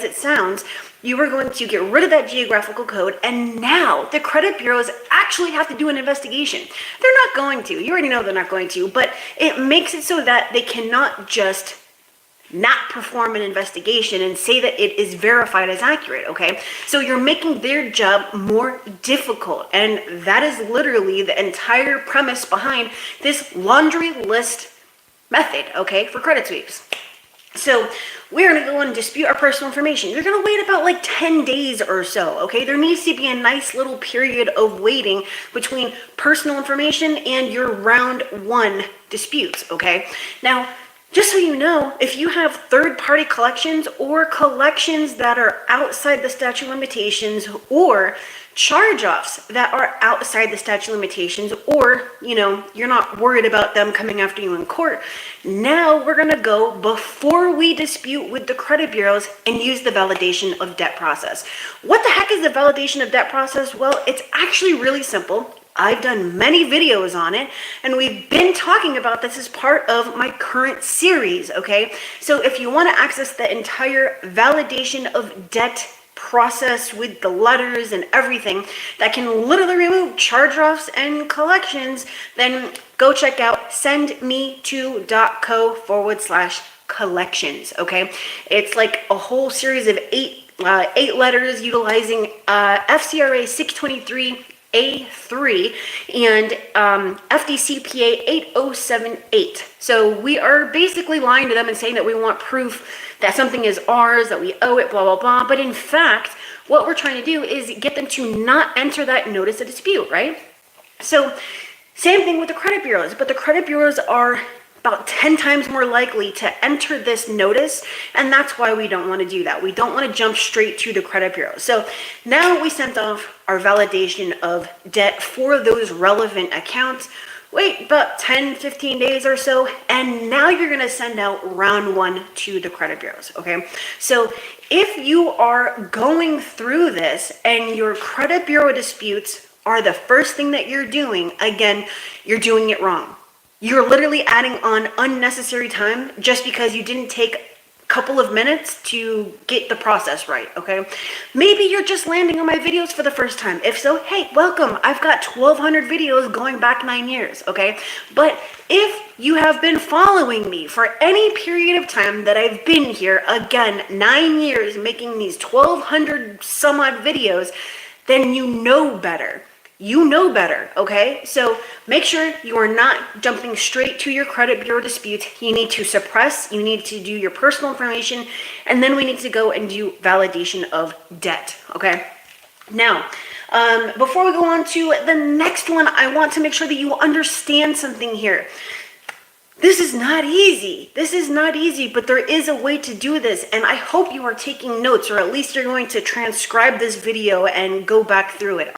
it sounds, you are going to get rid of that geographical code, and now the credit bureaus actually have to do an investigation. They're not going to. You already know they're not going to, but it makes it so that they cannot just not perform an investigation and say that it is verified as accurate, okay? So you're making their job more difficult, and that is literally the entire premise behind this laundry list method, okay, for credit sweeps. So we're going to go and dispute our personal information. You're going to wait about like 10 days or so, okay? There needs to be a nice little period of waiting between personal information and your round one disputes, okay? Now, just so you know, if you have third-party collections or collections that are outside the statute of limitations, or charge-offs that are outside the statute of limitations, or, you know, you're not worried about them coming after you in court, now we're going to go before we dispute with the credit bureaus and use the validation of debt process. What the heck is the validation of debt process? Well, it's actually really simple. I've done many videos on it, and we've been talking about this as part of my current series, okay? So if you want to access the entire validation of debt process with the letters and everything that can literally remove charge-offs and collections, then go check out sendme2.co/collections, okay? It's like a whole series of eight letters utilizing FCRA 623A3 and FDCPA 8078. So we are basically lying to them and saying that we want proof that something is ours, that we owe it, blah, blah, blah. But in fact, what we're trying to do is get them to not enter that notice of dispute, right? So same thing with the credit bureaus, but the credit bureaus are about 10 times more likely to enter this notice, and that's why we don't want to do that. We don't want to jump straight to the credit bureau. So now we sent off our validation of debt for those relevant accounts. Wait about 10, 15 days or so, and now you're going to send out round one to the credit bureaus, okay? So if you are going through this and your credit bureau disputes are the first thing that you're doing, again, you're doing it wrong. You're literally adding on unnecessary time just because you didn't take a couple of minutes to get the process right, okay? Maybe you're just landing on my videos for the first time. If so, hey, welcome. I've got 1,200 videos going back 9 years, okay? But if you have been following me for any period of time that I've been here, again, 9 years making these 1,200 some odd videos, then you know better. You know better, okay? So make sure you are not jumping straight to your credit bureau disputes. You need to suppress, you need to do your personal information, and then we need to go and do validation of debt, okay? Now, before we go on to the next one, I want to make sure that you understand something here. This is not easy. This is not easy, but there is a way to do this, and I hope you are taking notes, or at least you're going to transcribe this video and go back through it.